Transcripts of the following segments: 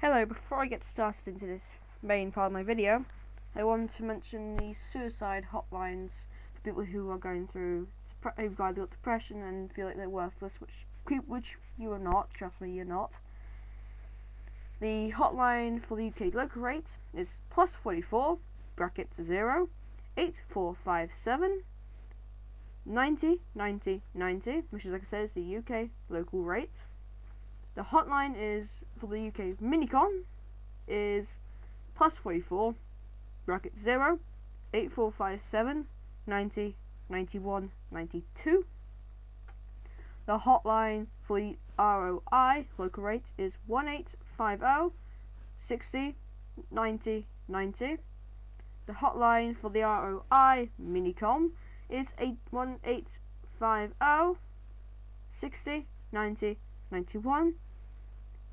Hello, before I get started into this main part of my video, I want to mention the suicide hotlines for people who are going through, who've either got depression and feel like they're worthless, which you are not, trust me, you're not. The hotline for the UK local rate is +44 bracket 0 8457 90 90 90, which is, like I said, is the UK local rate. The hotline is for the UK minicom is +44 bracket 0 8457 90 91 92. The hotline for the ROI local rate is 1850 60 90 90. The hotline for the ROI minicom is 1850 60 90 91.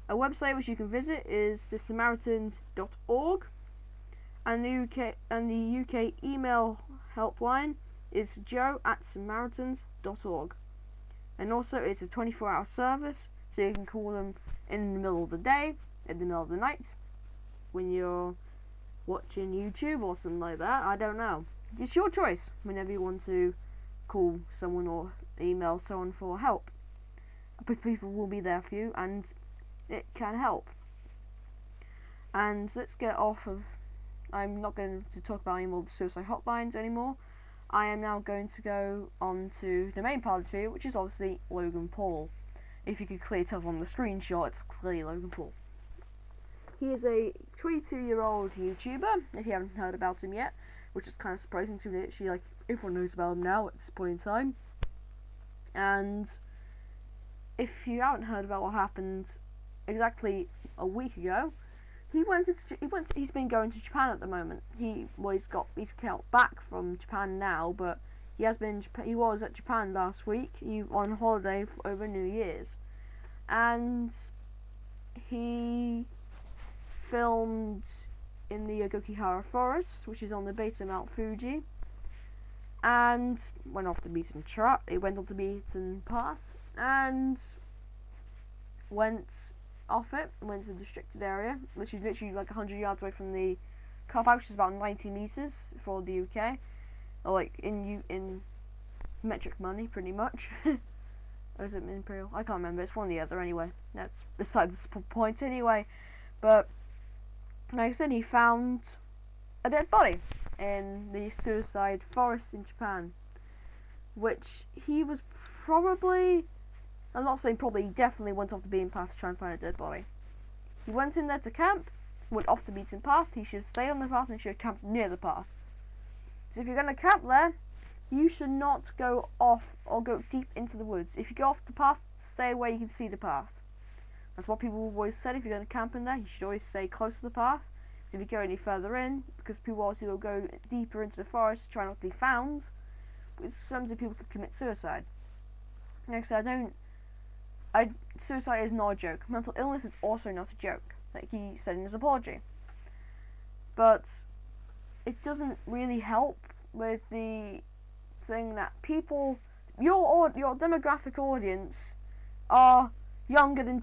A website which you can visit is thesamaritans.org, and the UK email helpline is joe@samaritans.org. And also it's a 24-hour service, so you can call them in the middle of the day, in the middle of the night, when you're watching YouTube or something like that. I don't know. It's your choice whenever you want to call someone or email someone for help. But people will be there for you, and it can help. And let's get off of, I'm not going to talk about any more suicide hotlines anymore. I am now going to go on to the main part of the video, which is obviously Logan Paul. If you could clearly tell from the screenshot, it's clearly Logan Paul. He is a 22-year-old YouTuber, if you haven't heard about him yet, which is kind of surprising to me. Actually, like, everyone knows about him now at this point in time. And if you haven't heard about what happened exactly a week ago, he's been going to Japan at the moment. He's come back from Japan now, but he was at Japan last week. He on holiday over New Year's, and he filmed in the Agokihara forest, which is on the base of Mount Fuji, and went off the beaten path, and went off it, went to the restricted area, which is literally like 100 yards away from the car park, which is about 90 meters for the UK, or like in metric money, pretty much. Or is it imperial? I can't remember. It's one or the other anyway. That's beside the point anyway. But like I said, he found a dead body in the suicide forest in Japan, which he was probably, I'm not saying probably, he definitely went off the beaten path to try and find a dead body. He went in there to camp, went off the beaten path. He should stay on the path and should have camped near the path. So if you're going to camp there, you should not go off or go deep into the woods. If you go off the path, stay where you can see the path. That's what people have always said. If you're going to camp in there, you should always stay close to the path. So if you go any further in, because people obviously will go deeper into the forest, try not to be found, because sometimes people could commit suicide. Like I said, suicide is not a joke. Mental illness is also not a joke, like he said in his apology. But it doesn't really help with the thing that people, your demographic audience are younger than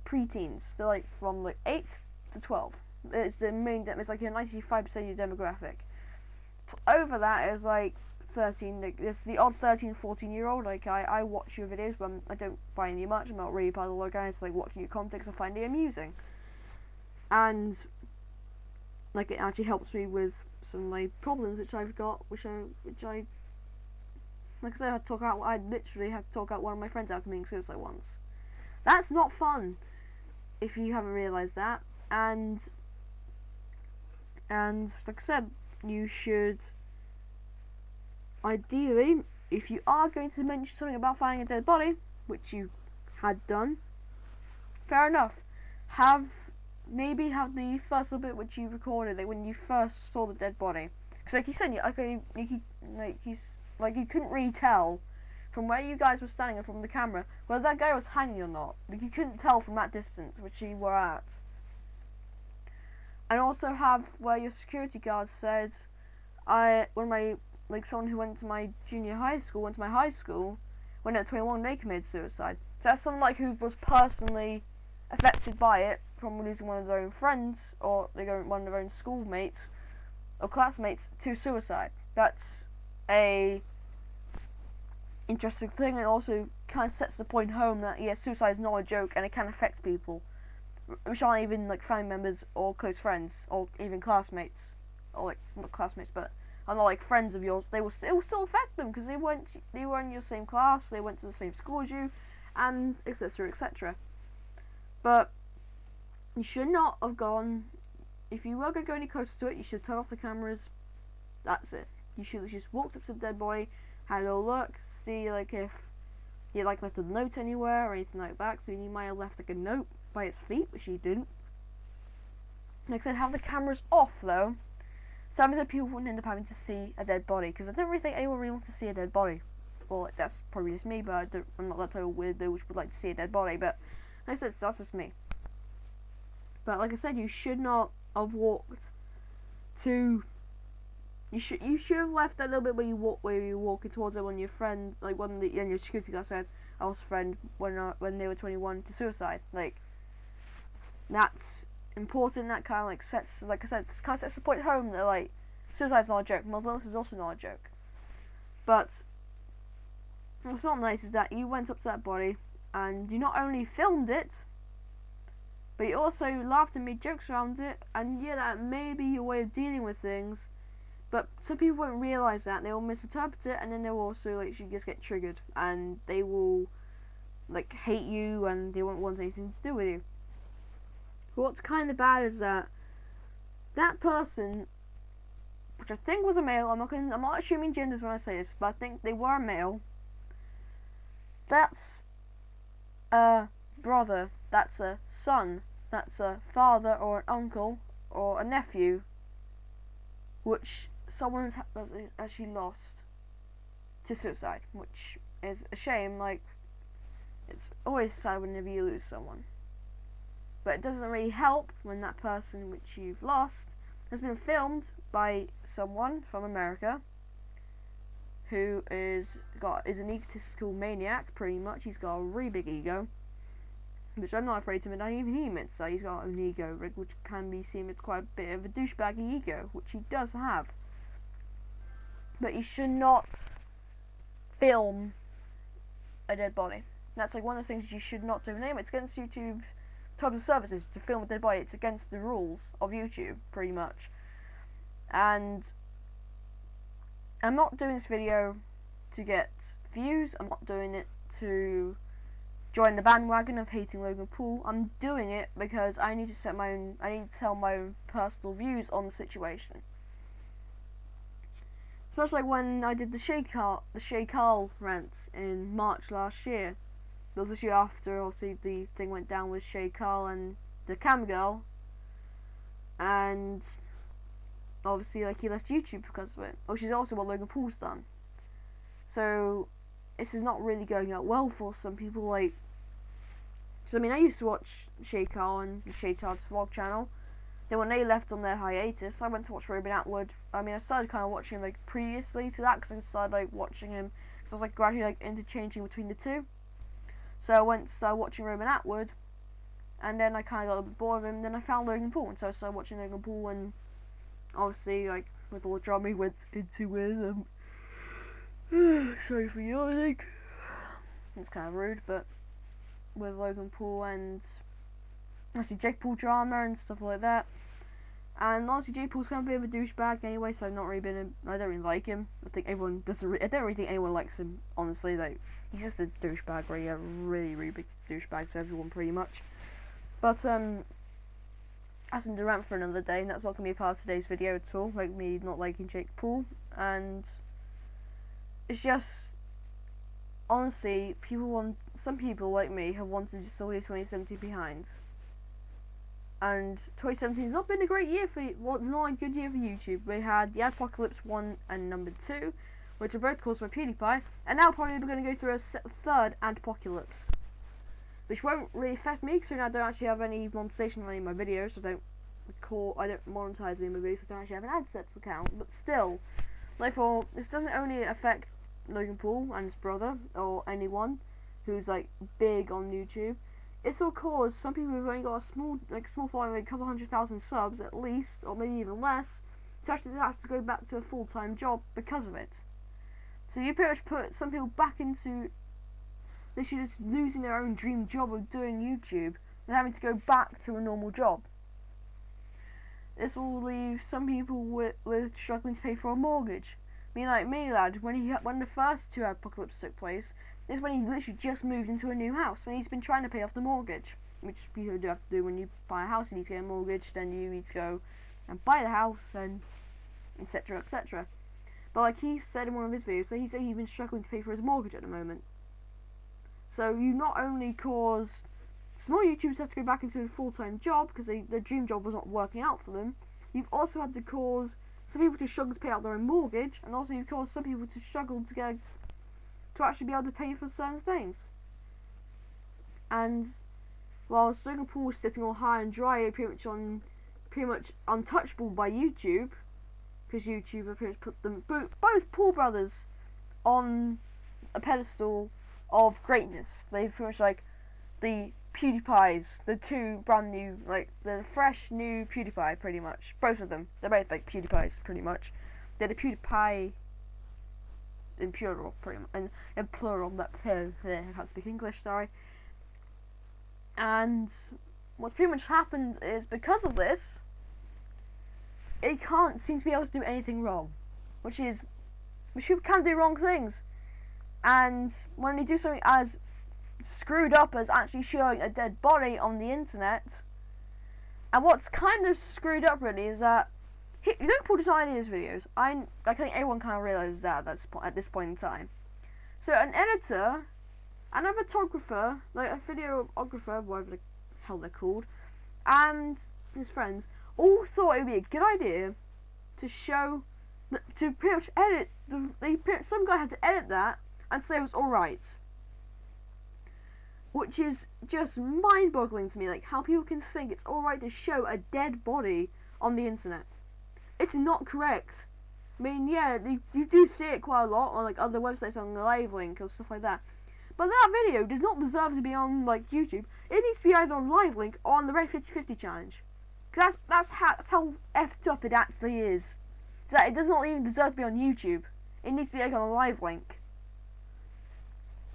pre-teens. They're like from like 8 to 12. It's the main. It's like 95% of your demographic. Over that is like 13. It's the odd 13, 14-year-old. Like I watch your videos, but I don't find you much. I'm not really part of the Logan. It's like watching your content. I find it amusing, and like it actually helps me with some like problems which I've got, which I like I said, I literally had to talk out one of my friends out committing suicide once. That's not fun, if you haven't realised that. And like I said, you should ideally, if you are going to mention something about finding a dead body, which you had done, fair enough. Maybe have the first little bit which you recorded, like when you first saw the dead body, because like you said, you couldn't really tell from where you guys were standing and from the camera whether that guy was hanging or not. Like you couldn't tell from that distance which you were at. And also have where your security guard said, someone who went to my high school, when at 21 they committed suicide. So that's someone like who was personally affected by it from losing one of their own friends, or one of their own schoolmates or classmates to suicide. That's a interesting thing, and also kind of sets the point home that yes, suicide is not a joke, and it can affect people, which aren't even like family members or close friends or even classmates, or like not classmates, but are not like friends of yours. It will still affect them because they weren't in your same class, they went to the same school as you, and etc. etc. But you should not have gone. If you were going to go any closer to it, you should turn off the cameras. That's it. You should have just walked up to the dead body, had a little look, see like if he like left a note anywhere or anything like that. So you might have left like a note by its feet, which he didn't. Like I said, have the cameras off though. Sometimes people wouldn't end up having to see a dead body, because I don't really think anyone really wants to see a dead body. Well, like, that's probably just me, but I'm not that total weirdo which would like to see a dead body. But like I said, that's just me. But like I said, you should not have walked to. You should have left that little bit where you're walking towards it when your friend, like when your security guard said, "I was friend when they were 21 to suicide." Like that's important. That kind of like sets, like I said, kind of sets the point home that like suicide's not a joke. Mental illness is also not a joke. But what's not nice is that you went up to that body and you not only filmed it, but you also laughed and made jokes around it. And yeah, that may be your way of dealing with things. But some people won't realise that, they will misinterpret it, and then they'll also like just get triggered, and they will like hate you, and they won't want anything to do with you. But what's kind of bad is that person, which I think was a male, I'm not assuming genders when I say this, but I think they were a male. That's a brother, that's a son, that's a father or an uncle or a nephew, which someone's actually lost to suicide, which is a shame. Like, it's always sad whenever you lose someone, but it doesn't really help when that person which you've lost has been filmed by someone from America who is an egotistical maniac, pretty much. He's got a really big ego, which I'm not afraid to admit. Even he admits that he's got an ego, which can be seen as quite a bit of a douchebaggy ego, which he does have. But you should not film a dead body. That's like one of the things you should not do. Anyway, it's against YouTube terms of services to film a dead body. It's against the rules of YouTube, pretty much. And I'm not doing this video to get views. I'm not doing it to join the bandwagon of hating Logan Paul. I'm doing it because I need to tell my own personal views on the situation. Especially like when I did the Shay Carl rant in March last year. It was this year after, obviously, the thing went down with Shay Carl and the cam girl, and obviously like he left YouTube because of it, which is also what Logan Paul's done. So this is not really going out well for some people. Like, so I mean, I used to watch Shay Carl and the Shay Tard's vlog channel. Then when they left on their hiatus, I went to watch Robin Atwood. I mean, I started kind of watching him like previously to that, because I started like watching him, because I was like gradually like interchanging between the two. So I started watching Robin Atwood, and then I kind of got a bit bored of him. Then I found Logan Paul, and so I started watching Logan Paul, and obviously like with all the drama he went into with sorry for yawning. It's kind of rude, but with Logan Paul and obviously Jake Paul drama and stuff like that. And honestly, Jake Paul's kind of a bit of a douchebag anyway, so I've not really I don't really like him. I think everyone doesn't. I don't really think anyone likes him, honestly. Like, he's just a douchebag, really, a really big douchebag to everyone, pretty much. But that's been the rant for another day, and that's not gonna be a part of today's video at all. Like me not liking Jake Paul, and it's just honestly, some people like me have wanted to leave 2017 behind. And 2017 has not been a great year it's not a good year for YouTube. We had the Adpocalypse 1 and number 2, which are both caused by PewDiePie, and now probably we're going to go through a third Adpocalypse, which won't really affect me, because I don't actually have any monetization on any of my videos. I don't monetize any of my videos, so I don't actually have an AdSets account. But still, therefore, this doesn't only affect Logan Paul and his brother, or anyone who's like big on YouTube. It's all cause some people have only got a small following, like a couple 100,000 subs at least, or maybe even less, to actually have to go back to a full-time job because of it. So you pretty much put some people back into literally just losing their own dream job of doing YouTube and having to go back to a normal job. This will leave some people with struggling to pay for a mortgage. I mean, like me, lad, when the first two apocalypses took place, this is when he literally just moved into a new house and he's been trying to pay off the mortgage, which you do have to do when you buy a house. You need to get a mortgage, then you need to go and buy the house, and etc, etc. But like he said in one of his videos, so he said he's been struggling to pay for his mortgage at the moment. So you not only cause small YouTubers have to go back into a full-time job because their dream job was not working out for them, you've also had to cause some people to struggle to pay out their own mortgage, and also you've caused some people to struggle to actually be able to pay for certain things. And while Logan was sitting all high and dry, pretty much untouchable by YouTube, because YouTube pretty much put them both Paul brothers on a pedestal of greatness. They pretty much like the PewDiePies, the two brand new, like the fresh new PewDiePie, pretty much. Both of them, they're both like PewDiePies, pretty much. They're the PewDiePie in plural, pretty much, and in plural. That I can't speak English, sorry. And what's pretty much happened is because of this, it can't seem to be able to do anything wrong, which people can do wrong things, and when they do something as screwed up as actually showing a dead body on the internet, and what's kind of screwed up really is that Logan Paul does not edit his videos. I think everyone kind of realizes that at this point in time. So an editor and a photographer, like a videographer, whatever the hell they're called, and his friends all thought it would be a good idea to pretty much edit some guy had to edit that and say it was alright. Which is just mind-boggling to me, like how people can think it's alright to show a dead body on the internet. It's not correct. I mean, yeah, you do see it quite a lot on like other websites on the live link or stuff like that. But that video does not deserve to be on like YouTube. It needs to be either on live link or on the Red 50/50 challenge. Cause that's how effed up it actually is. That it does not even deserve to be on YouTube. It needs to be like on a live link.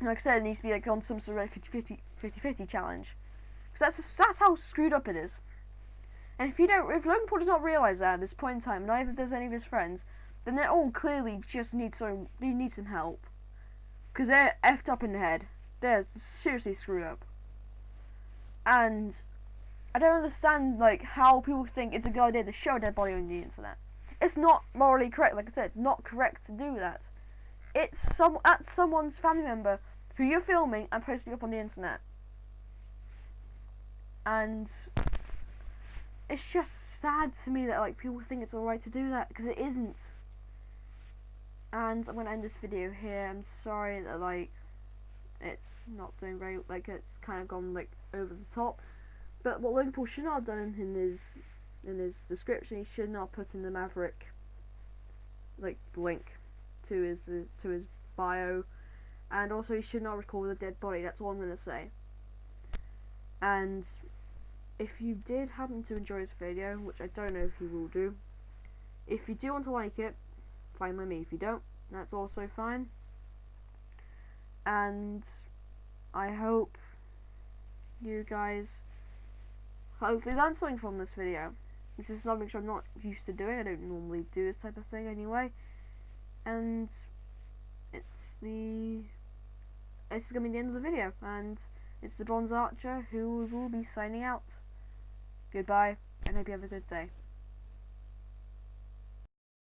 Like I said, it needs to be like on some sort of Red 50/50 challenge. Cause that's how screwed up it is. And if Logan Paul does not realise that at this point in time, neither does any of his friends, then they all clearly just need some help. Because they're effed up in the head. They're seriously screwed up. And I don't understand like how people think it's a good idea to show a dead body on the internet. It's not morally correct, like I said, it's not correct to do that. It's someone's family member who you're filming and posting up on the internet. And it's just sad to me that like people think it's alright to do that, because it isn't. And I'm gonna end this video here. I'm sorry that like it's not doing very, like it's kind of gone like over the top. But what Logan Paul should not have done in his description, he should not put in the Maverick like link to his bio, and also he should not record a dead body. That's all I'm gonna say. And if you did happen to enjoy this video, which I don't know if you will do, if you do want to like it, fine by me. If you don't, that's also fine. And I hope you guys hopefully learn something from this video. This is something which I'm not used to doing. I don't normally do this type of thing anyway. And this is going to be the end of the video, and it's the Bronze Archer who will be signing out. Goodbye, and hope you have a good day.